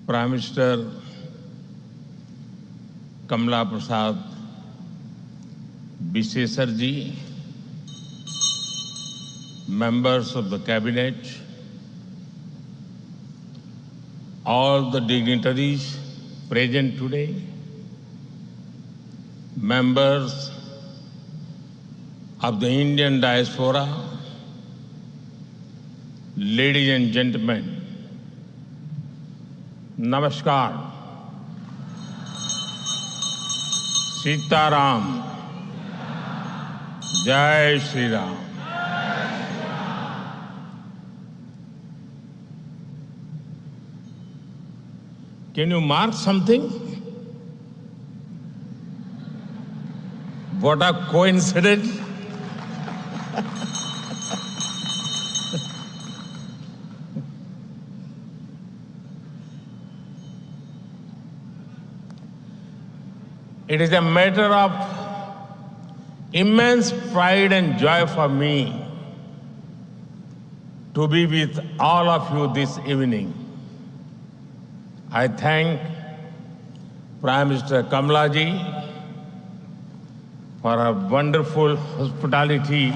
Prime Minister Kamala Prasad Bisesarji, members of the Cabinet, all the dignitaries present today, members of the Indian diaspora, ladies and gentlemen, Namaskar. Sitaram. Jai Shri Ram. Can you mark something? What a coincidence. It is a matter of immense pride and joy for me to be with all of you this evening. I thank Prime Minister Kamala ji for her wonderful hospitality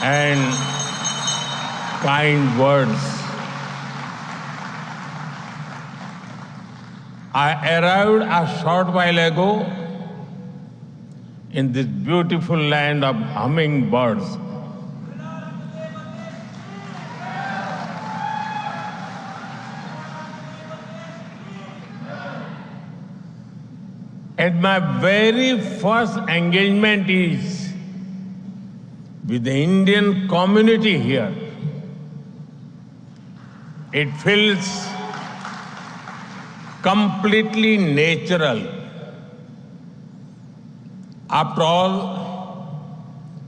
and kind words. I arrived a short while ago in this beautiful land of hummingbirds. And my very first engagement is with the Indian community here. It feels completely natural. After all,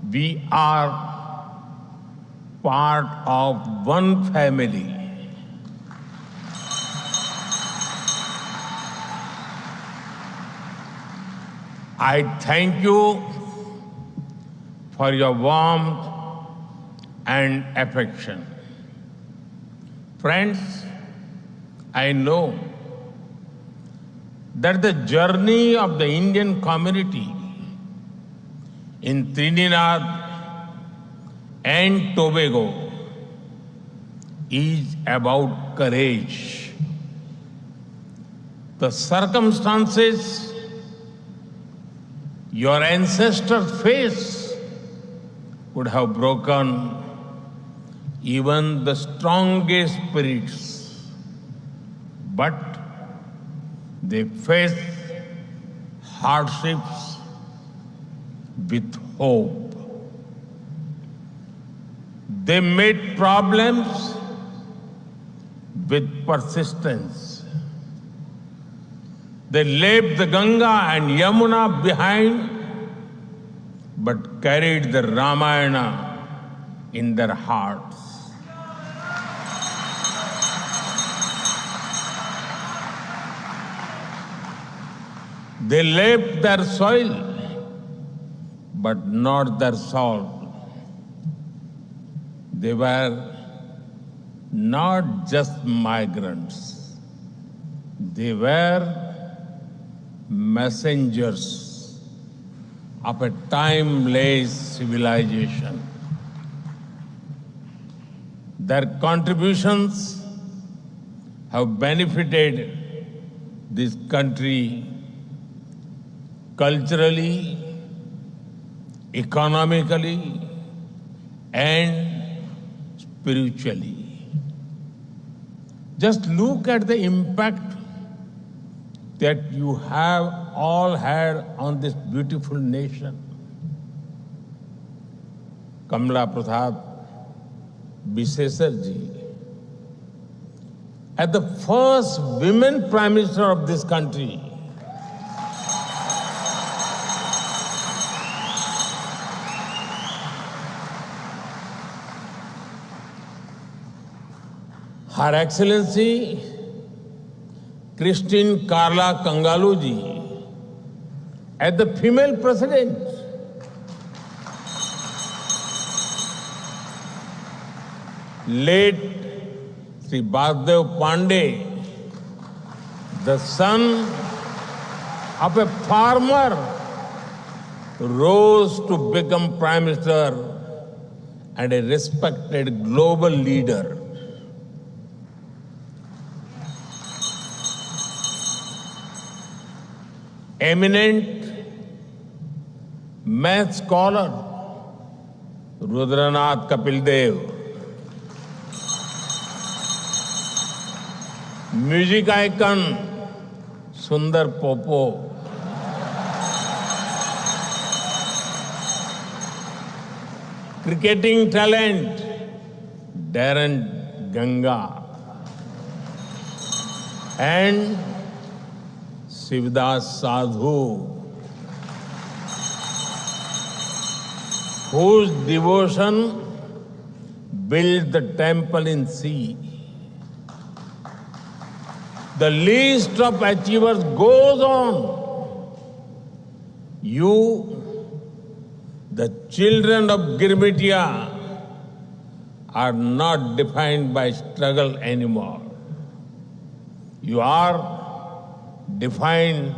we are part of one family. I thank you for your warmth and affection. Friends, I know that the journey of the Indian community in Trinidad and Tobago is about courage. The circumstances your ancestors faced would have broken even the strongest spirits, but they faced hardships with hope. They met problems with persistence. They left the Ganga and Yamuna behind, but carried the Ramayana in their hearts. They left their soil, but not their soul. They were not just migrants. They were messengers of a timeless civilization. Their contributions have benefited this country culturally, economically, and spiritually. Just look at the impact that you have all had on this beautiful nation. Kamala Prasad Bisesarji, as the first women Prime Minister of this country, Her Excellency Christine Carla Kangalu ji as the female president, late Sri Basdev Pandey the son of a farmer, rose to become Prime Minister and a respected global leader. Eminent math scholar Rudranath Kapil Dev, music icon Sundar Popo, cricketing talent Darren Ganga, and Shivdas Sadhu, whose devotion built the temple in sea. The list of achievers goes on. You, the children of Girmitia, are not defined by struggle anymore. You are defined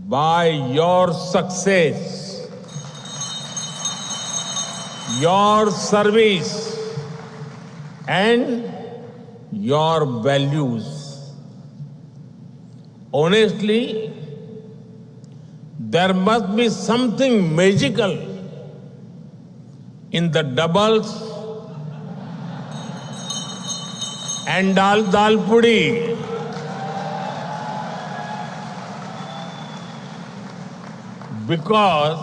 by your success, your service, and your values. Honestly, there must be something magical in the doubles and dal pudi, because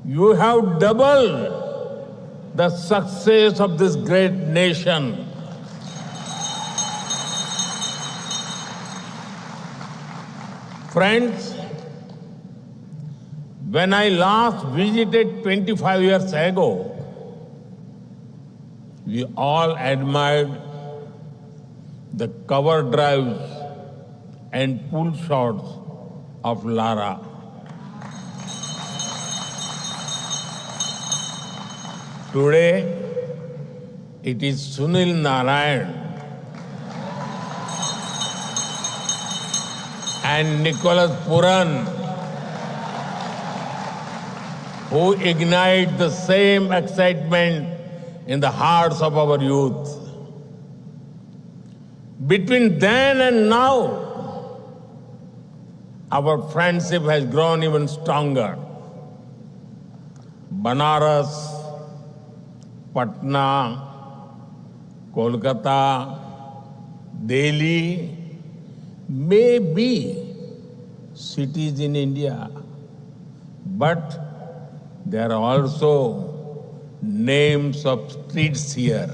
you have doubled the success of this great nation. Friends, when I last visited 25 years ago, we all admired the cover drives and pull shots of Lara. Today, it is Sunil Narayan and Nicholas Puran who ignite the same excitement in the hearts of our youth. Between then and now, our friendship has grown even stronger. Banaras, Patna, Kolkata, Delhi may be cities in India, but there are also names of streets here.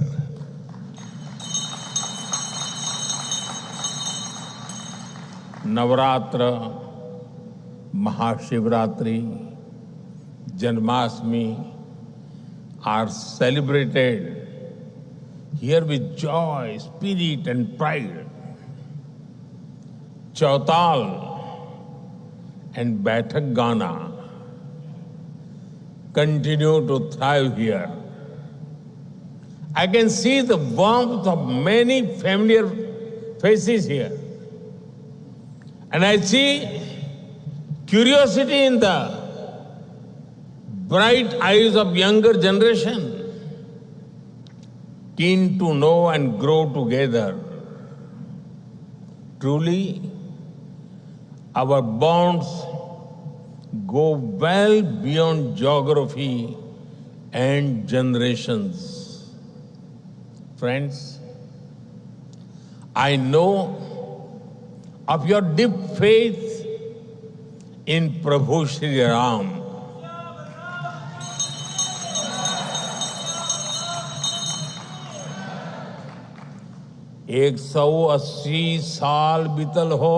Navratra, Mahashivratri, Janmashtami are celebrated here with joy, spirit and pride. Chautal and Baithak Gana continue to thrive here. I can see the warmth of many familiar faces here. And I see curiosity in the bright eyes of younger generation, keen to know and grow together. Truly, our bonds go well beyond geography and generations. Friends, I know of your deep faith in Prabhu Shri Ram. एक 180 साल बीतल हो,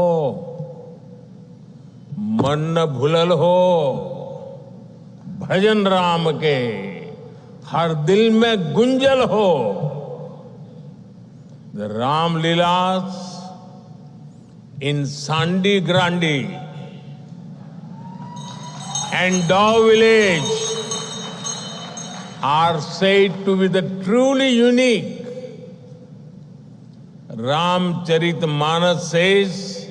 मन न भूलल हो, भजन राम के हर दिल में गुंजल हो. The Ram Leelas in Sandi Grandi and Dow Village are said to be the truly unique Ramcharitmanas says,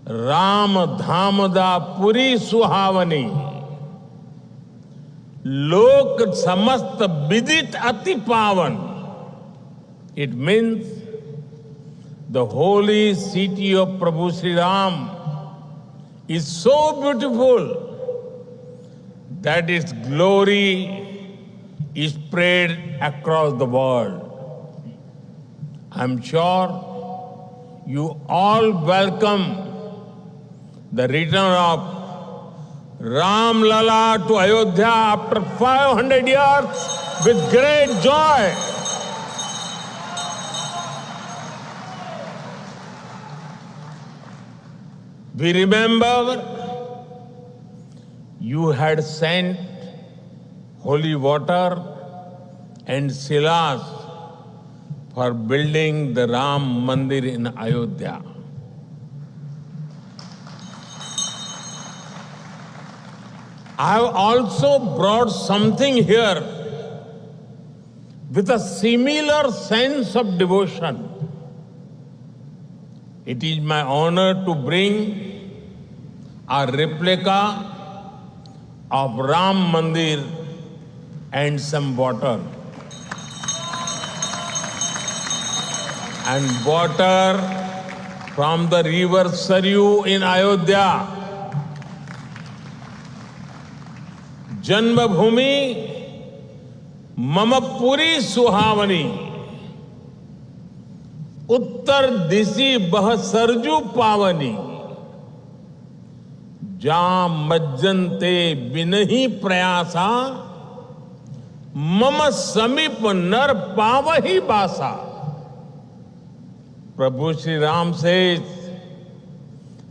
Ram धाम दा पुरी सुहावनी, लोक समस्त विदित अति पावन. It means the holy city of Prabhu Sri Ram is so beautiful that its glory is spread across the world. I'm sure you all welcome the return of Ram Lala to Ayodhya after 500 years with great joy. We remember you had sent holy water and silas for building the Ram Mandir in Ayodhya. I have also brought something here with a similar sense of devotion. It is my honor to bring a replica of Ram Mandir and some water. And water from the river Saryu in Ayodhya. जन्मभूमि मम पुरी सुहावनी, उत्तर दिशि बह सरजू पावनी, जा मज्जनते बिनहि प्रयासा, मम समीप नर पावहि बासा. Prabhu Sri Ram says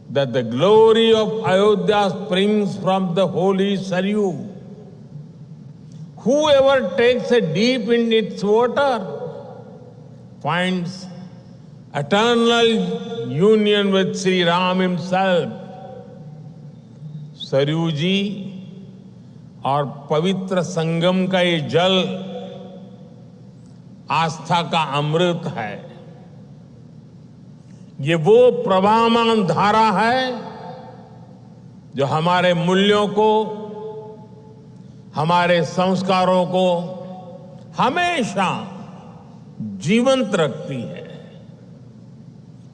that the glory of Ayodhya springs from the holy Saryu. Whoever takes a dip in its water finds eternal union with Sri Ram himself. Saryu जी और पवित्र संगम का ये जल आस्था का अमृत है. ये वो प्रवाहमान धारा है जो हमारे मूल्यों को, हमारे संस्कारों को हमेशा जीवंत रखती है.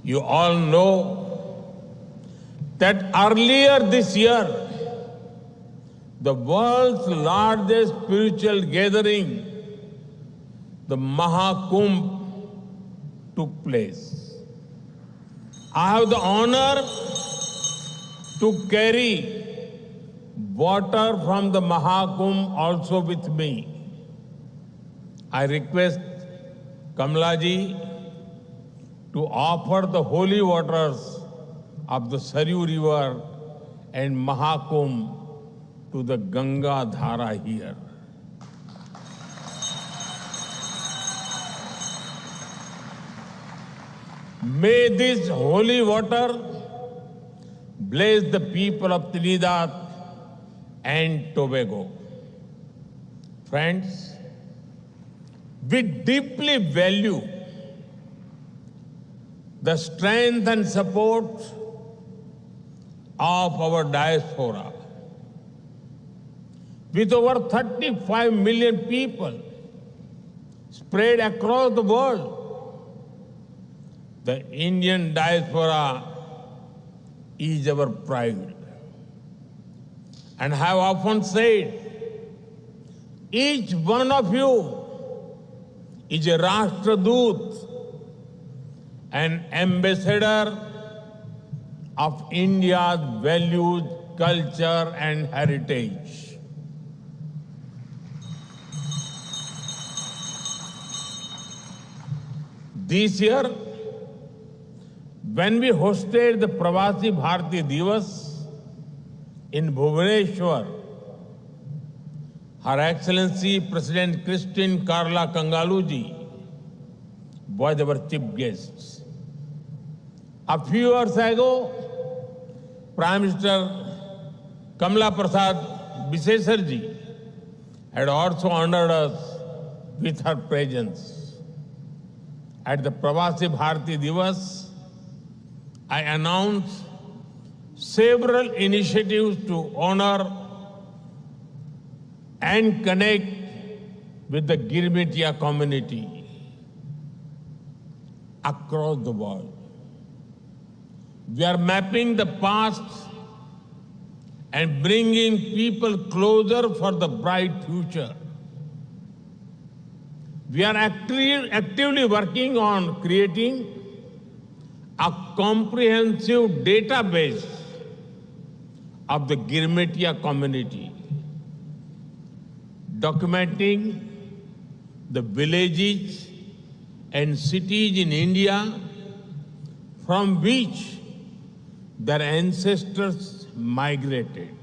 You all know that earlier this year, the world's largest spiritual gathering, the Mahakumbh, took place. I have the honor to carry water from the Mahakumbh also with me. I request Kamala ji to offer the holy waters of the Saryu river and Mahakumbh to the Ganga Dhara here. May this holy water bless the people of Trinidad and Tobago. Friends, we deeply value the strength and support of our diaspora. With over 35 million people spread across the world, the Indian diaspora is our pride. And I have often said, each one of you is a Rashtradoot, an ambassador of India's values, culture, and heritage. This year, when we hosted the Pravasi Bharati Divas in Bhubaneswar, Her Excellency President Christine Karla Kangaluji was our chief guest. A few years ago, Prime Minister Kamala Prasad Bisesarji had also honored us with her presence. At the Pravasi Bharati Divas, I announced several initiatives to honor and connect with the Girmitiya community across the world. We are mapping the past and bringing people closer for the bright future. We are actively working on creating a comprehensive database of the Girmitiya community, documenting the villages and cities in India from which their ancestors migrated.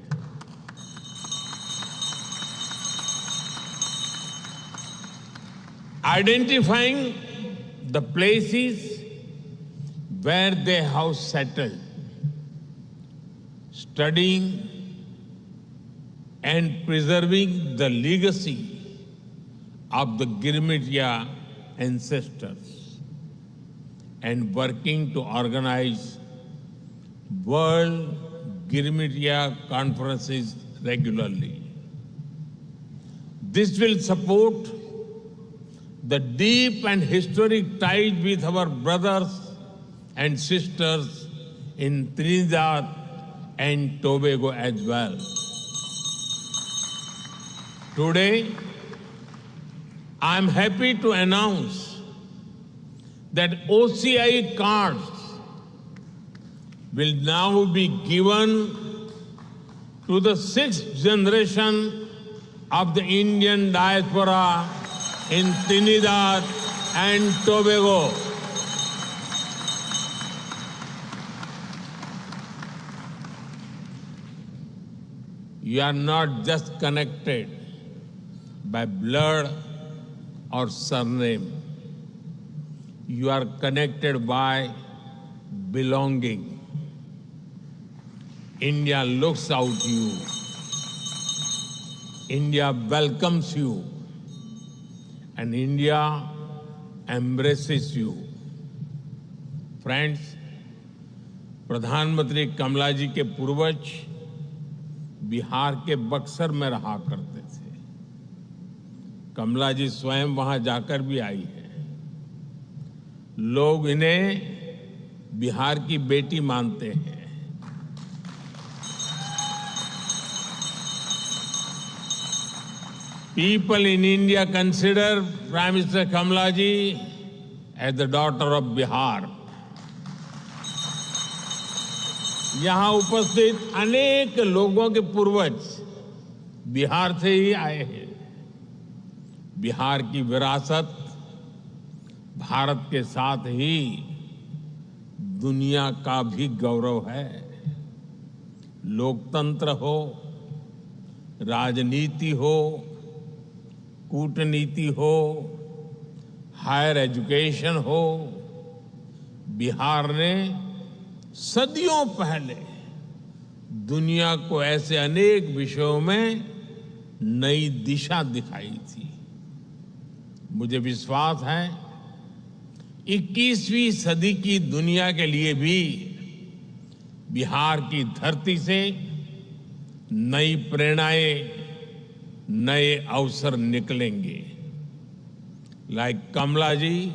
Identifying the places where they have settled, studying and preserving the legacy of the Girmitiya ancestors, and working to organize World Girmitiya conferences regularly. This will support the deep and historic ties with our brothers and sisters in Trinidad and Tobago as well. Today, I am happy to announce that OCI cards will now be given to the sixth generation of the Indian diaspora in Trinidad and Tobago. You are not just connected by blood or surname. You are connected by belonging. India looks out to you. India welcomes you. And India embraces you. Friends, प्रधानमंत्री कमला जी के पूर्वज बिहार के बक्सर में रहा करते थे। कमला जी स्वयं वहां जाकर भी आई है। लोग इन्हें बिहार की बेटी मानते हैं। People in India consider Prime Minister Kamala ji as the daughter of Bihar. यहाँ उपस्थित अनेक लोगों के पूर्वज बिहार से ही आए हैं। बिहार की विरासत भारत के साथ ही दुनिया का भी गौरव है। लोकतंत्र हो, राजनीति हो, कूटनीति हो, हायर एजुकेशन हो, बिहार ने सदियों पहले दुनिया को ऐसे अनेक विषयों में नई दिशा दिखाई थी। मुझे विश्वास है 21वीं सदी की दुनिया के लिए भी बिहार की धरती से नई प्रेरणाएं, नए अवसर निकलेंगे। Like Kamala ji,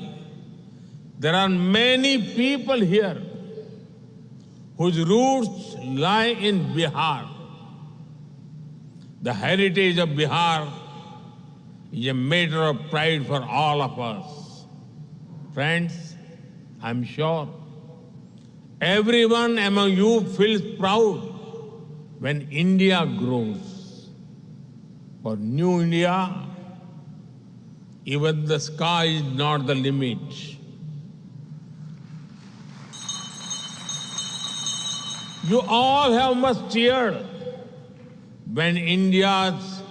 there are many people here whose roots lie in Bihar. The heritage of Bihar is a matter of pride for all of us. Friends, I'm sure everyone among you feels proud when India grows. For New India, even the sky is not the limit. You all have much cheered when India's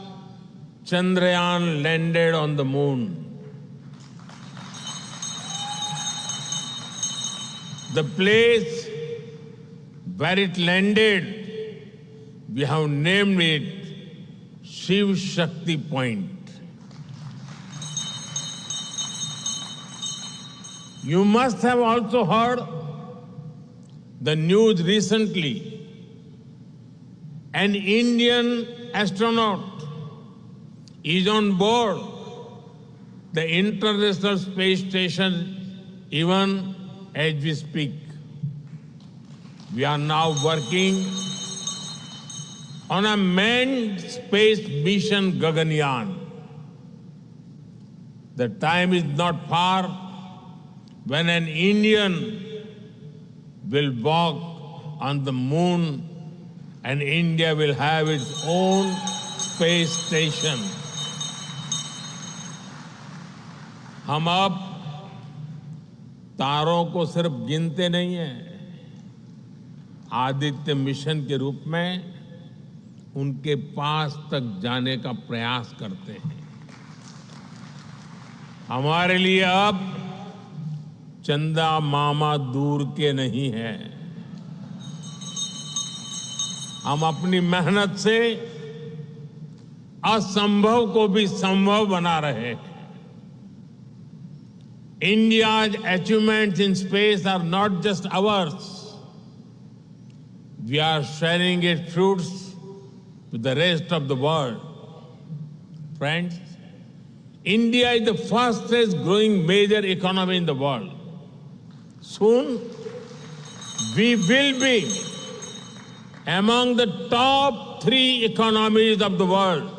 Chandrayaan landed on the moon. The place where it landed, we have named it Shiv Shakti Point. You must have also heard the news recently. An Indian astronaut is on board the International Space Station even as we speak. We are now working on a manned space mission Gaganyaan. The time is not far when an Indian will walk on the moon and India will have its own space station. हम अब तारों को सिर्फ गिनते नहीं हैं, Aditya mission के रूप में उनके पास तक जाने का प्रयास करते हैं। हमारे लिए अब चंदा मामा दूर के नहीं है। हम अपनी मेहनत से असंभव को भी संभव बना रहे हैं। India's achievements in space are not just ours. We are sharing its fruits with the rest of the world. Friends, India is the fastest growing major economy in the world. Soon, we will be among the top 3 economies of the world.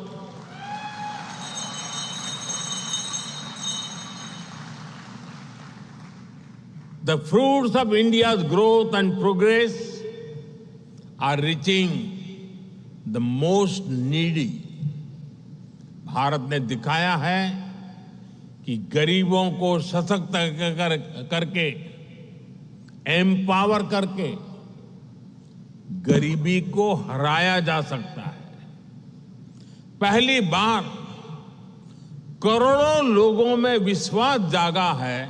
The fruits of India's growth and progress are reaching the most needy. Bharat ने दिखाया है कि गरीबों को सशक्त करके, empower करके गरीबी को हराया जा सकता है। पहली बार करोड़ों लोगों में विश्वास जागा है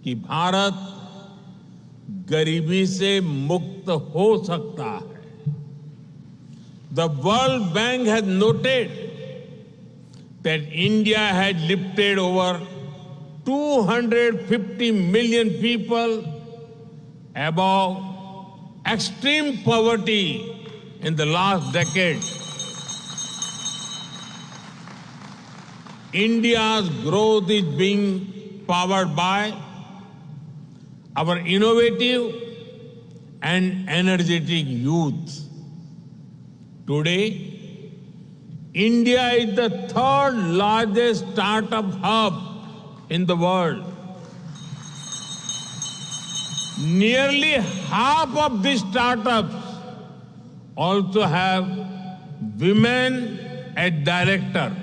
कि भारत गरीबी से मुक्त हो सकता है। The World Bank has noted that India had lifted over 250 million people above extreme poverty in the last decade. India's growth is being powered by our innovative and energetic youth. Today, India is the 3rd largest startup hub in the world. Nearly half of these startups also have women as director.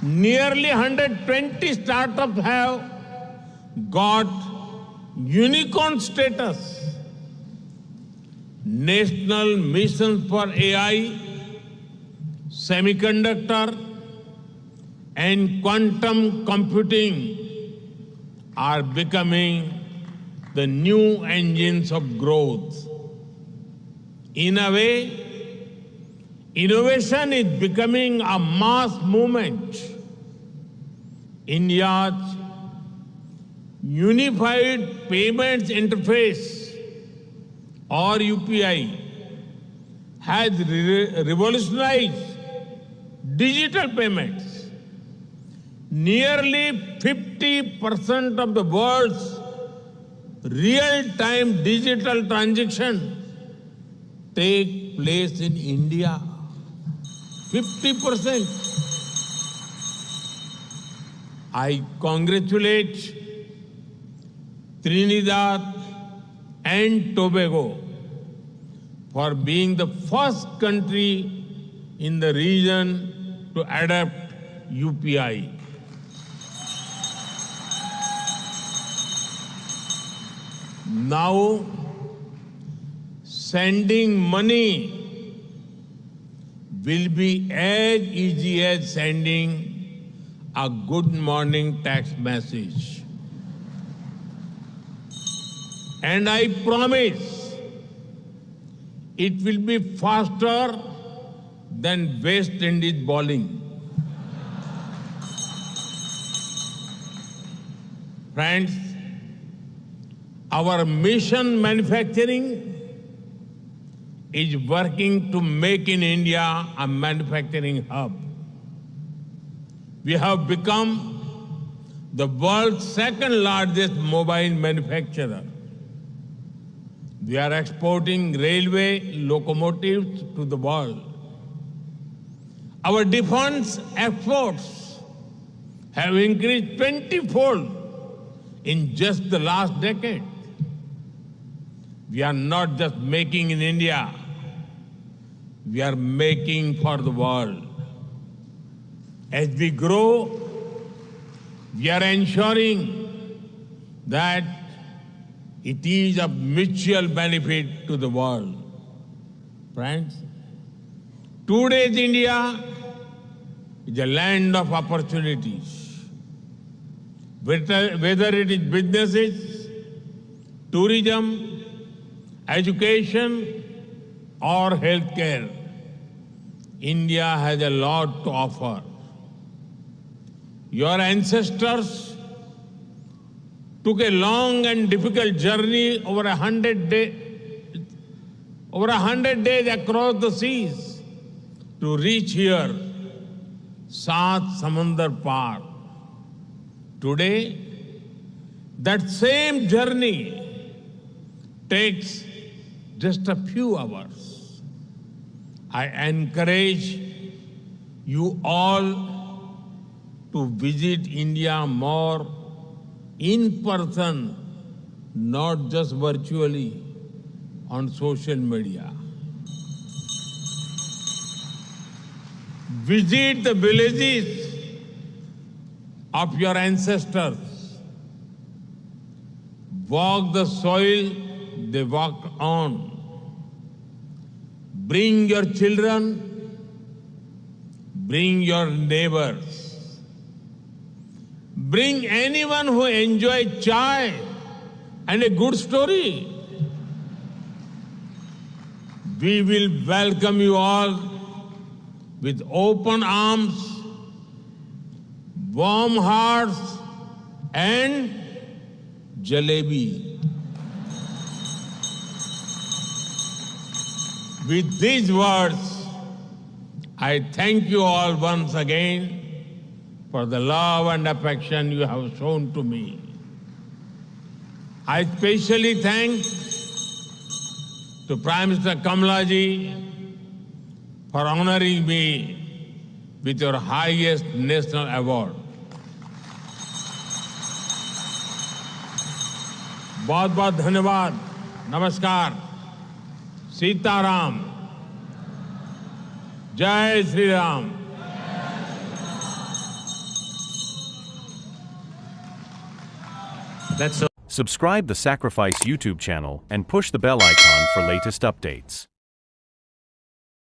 Nearly 120 startups have got unicorn status. National missions for AI, semiconductor, and quantum computing are becoming the new engines of growth. In a way, innovation is becoming a mass movement. India's Unified Payments Interface or UPI has revolutionized digital payments. Nearly 50% of the world's real-time digital transactions take place in India. 50%. I congratulate Trinidad and Tobago for being the first country in the region to adopt UPI. Now, sending money will be as easy as sending a good morning text message. And I promise it will be faster than West Indies bowling. Friends, our mission manufacturing is working to make in India a manufacturing hub. We have become the world's second largest mobile manufacturer. We are exporting railway locomotives to the world. Our defense exports have increased 20-fold in just the last decade. We are not just making in India, we are making for the world. As we grow, we are ensuring that it is of mutual benefit to the world. Friends, today's India is a land of opportunities. Whether it is businesses, tourism, education, or healthcare, India has a lot to offer. Your ancestors took a long and difficult journey over 100 days across the seas to reach here, Saat Samandar Par. Today, that same journey takes just a few hours. I encourage you all to visit India more in person, not just virtually on social media. Visit the villages of your ancestors. Walk the soil they walked on. Bring your children, bring your neighbors. Bring anyone who enjoys chai and a good story. We will welcome you all with open arms, warm hearts, and jalebi. With these words, I thank you all once again for the love and affection you have shown to me. I especially thank to Prime Minister Kamalaji for honoring me with your highest national award. बहुत-बहुत धन्यवाद. नमस्कार. सीताराम. जय Shri Ram. Subscribe the Sacrifice YouTube channel and push the bell icon for latest updates.